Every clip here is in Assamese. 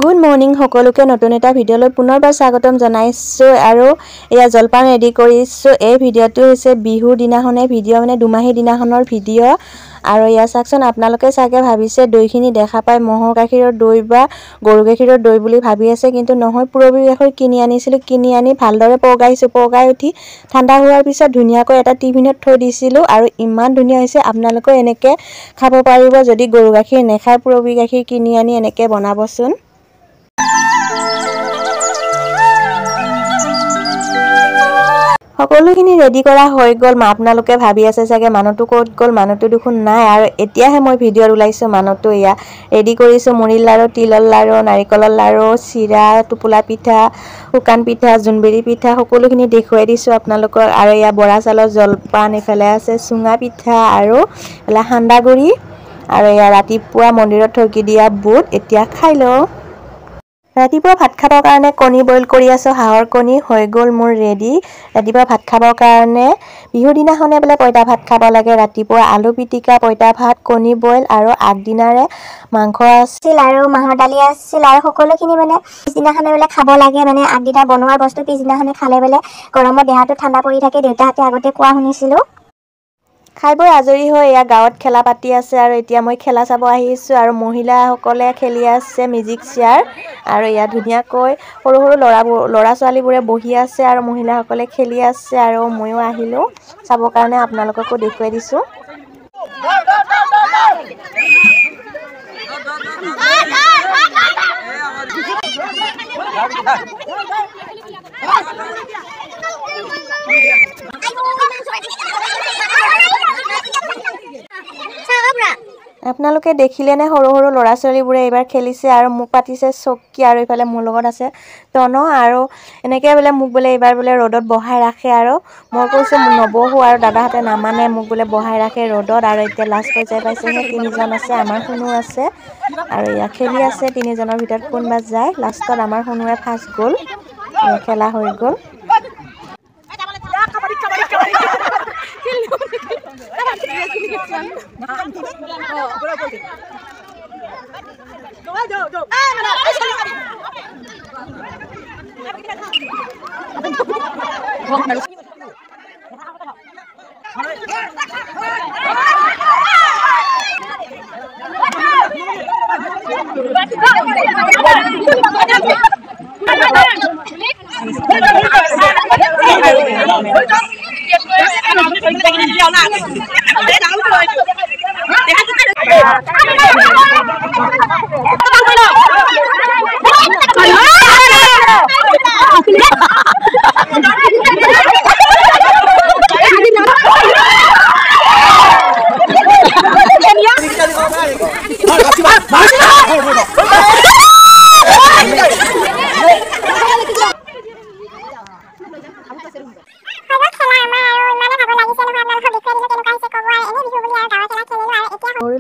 গুড মৰ্নিং সকলোকে নতুন এটা ভিডিঅ'লৈ পুনৰবাৰ স্বাগতম জনাইছোঁ আৰু এয়া জলপান ৰেডি কৰিছোঁ। এই ভিডিঅ'টো হৈছে বিহুৰ দিনাখনে ভিডিঅ' মানে দুমাহী দিনাখনৰ ভিডিঅ' আৰু এয়া চাওকচোন। আপোনালোকে চাগে ভাবিছে দৈখিনি দেখা পাই ম'হৰ গাখীৰৰ দৈ বা গৰু গাখীৰৰ দৈ বুলি ভাবি আছে, কিন্তু নহয়, পুৰবী গাখীৰ কিনি আনিছিলোঁ। কিনি আনি ভালদৰে পগাইছোঁ। পগাই উঠি ঠাণ্ডা হোৱাৰ পিছত ধুনীয়াকৈ এটা টিফিনত থৈ দিছিলোঁ আৰু ইমান ধুনীয়া হৈছে। আপোনালোকে এনেকৈ খাব পাৰিব যদি গৰু গাখীৰ নেখায়। পুৰবী গাখীৰ কিনি আনি এনেকৈ বনাবচোন। সকলোখিনি ৰেডি কৰা হৈ গ'ল। আপোনালোকে ভাবি আছে চাগে মানুহটো ক'ত গ'ল, মানুহটো দেখোন নাই। আৰু এতিয়াহে মই ভিডিঅ'ত ওলাইছোঁ মানুহটো। এয়া ৰেডি কৰিছোঁ মুড়িৰ লাড়ু, তিলৰ লাড়ু, নাৰিকলৰ লাড়ু, চিৰা, টোপোলা পিঠা, শুকান পিঠা, জোনবিৰি পিঠা, সকলোখিনি দেখুৱাই দিছোঁ আপোনালোকক। আৰু এয়া বৰা চাউলৰ জলপান, এইফালে আছে চুঙা পিঠা আৰু এইফালে সান্দাগুড়ি আৰু এয়া ৰাতিপুৱা মন্দিৰত থকি দিয়া বুট। এতিয়া খাই লওঁ। ৰাতিপুৱা ভাত খাবৰ কাৰণে কণী বইল কৰি আছোঁ। হাঁহৰ কণী হৈ গ'ল মোৰ ৰেডি। ৰাতিপুৱা ভাত খাবৰ কাৰণে বিহুৰ দিনাখনে বোলে পঁইতা ভাত খাব লাগে। ৰাতিপুৱা আলু পিটিকা, পঁইতা ভাত, কণী বইল আৰু আগদিনাৰে মাংস আছিল আৰু মাহৰ দালি আছিল আৰু সকলোখিনি মানে পিছদিনাখনে বোলে খাব লাগে। মানে আগদিনা বনোৱা বস্তু পিছদিনাখনে খালে বোলে গৰমত দেহাটো ঠাণ্ডা পৰি থাকে, দেউতাহঁতে আগতে কোৱা শুনিছিলোঁ। খাই বৈ আজৰি হৈ এয়া গাঁৱত খেলা পাতি আছে আৰু এতিয়া মই খেলা চাব আহিছোঁ। আৰু মহিলাসকলে খেলি আছে মিউজিক চেয়াৰ আৰু ইয়াত ধুনীয়াকৈ সৰু সৰু ল'ৰা ছোৱালীবোৰে বহি আছে আৰু মহিলাসকলে খেলি আছে আৰু ময়ো আহিলোঁ চাবৰ কাৰণে। আপোনালোককো দেখুৱাই দিছোঁ। আপোনালোকে দেখিলেনে সৰু সৰু ল'ৰা ছোৱালীবোৰে এইবাৰ খেলিছে আৰু মোক পাতিছে চকী, আৰু এইফালে মোৰ লগত আছে তন। আৰু এনেকৈ বোলে মোক বোলে এইবাৰ বোলে ৰ'দত বহাই ৰাখে আৰু মই কৈছোঁ নবহোঁ, আৰু দাদাহঁতে নামানে, মোক বোলে বহাই ৰাখে ৰ'দত। আৰু এতিয়া লাষ্ট পৰ্যায় পাইছেহে, 3জন আছে, আমাৰ শুনো আছে আৰু ইয়াত খেলি আছে। 3জনৰ ভিতৰত কোনোবা যায়। লাষ্টত আমাৰ শুনোৱে ফাৰ্ষ্ট গ'ল। খেলা হৈ গ'ল।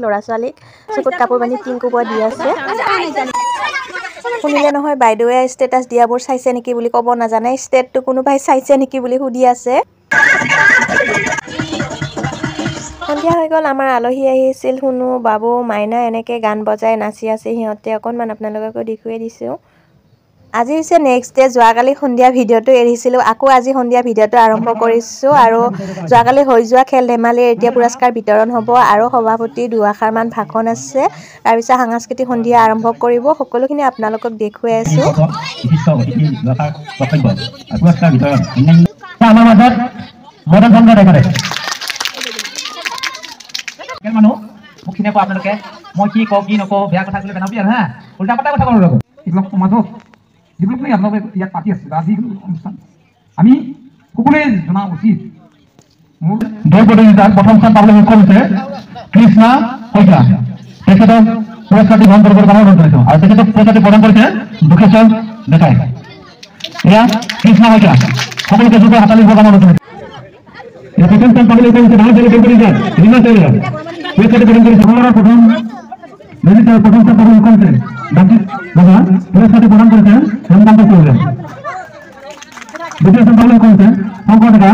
ল'ৰা ছোৱালীক চকুত কাপোৰ বান্ধি টিং কোব দি আছে। শুনিলে নহয় বাইদেৱে ষ্টেটাছ দিয়াবোৰ চাইছে নেকি বুলি ক'ব নাজানে। ষ্টেটটো কোনোবাই চাইছে নেকি বুলি সুধি আছে। সন্ধিয়া হৈ গ'ল। আমাৰ আলহী আহিছিল। শুনো, বাবু, মাইনা এনেকৈ গান বজাই নাচি আছে সিহঁতে। অকণমান আপোনালোককো দেখুৱাই দিছোঁ। আজি হৈছে নেক্সট ডে। যোৱাকালি সন্ধিয়া ভিডিঅ'টো এৰিছিলোঁ, আকৌ আজি সন্ধিয়া ভিডিঅ'টো আৰম্ভ কৰিছোঁ। আৰু যোৱাকালি হৈ যোৱা খেল ধেমালিৰ এতিয়া পুৰস্কাৰ বিতৰণ হ'ব আৰু সভাপতি দুআষাৰমান ভাষণ আছে। তাৰপিছত সাংস্কৃতিক সন্ধিয়া আৰম্ভ কৰিব। সকলোখিনি আপোনালোকক দেখুৱাই আছোঁ। আপোনালোকে মই কি কওঁ কি নকওঁ, বেয়া কথা ক'লে বেনাবি আৰু হা, উল্টা পাল্টা কথা ক'ব লাগিব। এইবিলাক সমাজত যিবিলাক মানে আপোনালোকে ইয়াত পাতি আছে আজি অনুষ্ঠান আমি সকলোৱে জনা উচিত। মোৰ দল প্ৰতিযোগিতাত প্ৰথম স্থান পাবলৈ সক্ষম হৈছে কৃষ্ণা শইকীয়া। তেখেতক পুৰস্কাৰটি গ্ৰহণ কৰিবৰ কাৰণে অনুৰোধ কৰিছোঁ। আৰু তেখেতক পুৰস্কাৰটি প্ৰদান কৰিছে দুখেশ্বৰ ডেকাই। এয়া কৃষ্ণা শইকীয়া, সকলোকে জোৰকৈ হাতালি দিবৰ কাৰণে অনুৰোধ কৰিছোঁ। প্ৰথম স্থান পাবলৈ সক্ষম হৈছে ডাঙৰ ছেলে কম্পিটিশ্যন ৰীমা চেলিয়া। পুৰস্কাৰটি প্ৰদান কৰিছে সমগ্ৰ প্ৰথম স্থান পাবলৈ সক্ষম হৈছে ডাক্তৰ বাবা। পুৰস্কাৰটি প্ৰদান কৰিছে হেমকান্ত চৌধুৰী। দ্বিতীয় স্থান পাবলৈ সক্ষম হৈছে শংকৰ ডেকা।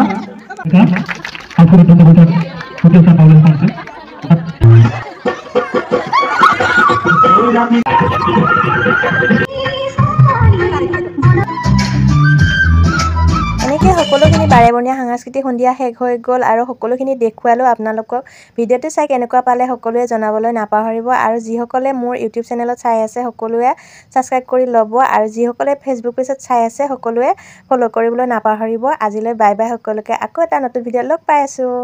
আউটপুট বন্ধ কৰতে হবে ছোট একটা প্ৰবলেম আছে এনেকৈ সকলোখিনি বাৰেবনীয়া সাংস্কৃতিক সন্ধিয়া শেষ হৈ গ'ল আৰু সকলোখিনি দেখুৱালোঁ আপোনালোকক। ভিডিঅ'টো চাই কেনেকুৱা পালে সকলোৱে জনাবলৈ নাপাহৰিব আৰু যিসকলে মোৰ ইউটিউব চেনেলত চাই আছে সকলোৱে ছাবস্ক্ৰাইব কৰি ল'ব আৰু যিসকলে ফেচবুক পেজত চাই আছে সকলোৱে ফ'ল' কৰিবলৈ নাপাহৰিব। আজিলৈ বাই বাই সকলোকে, আকৌ এটা নতুন ভিডিঅ'ত লগ পাই আছোঁ।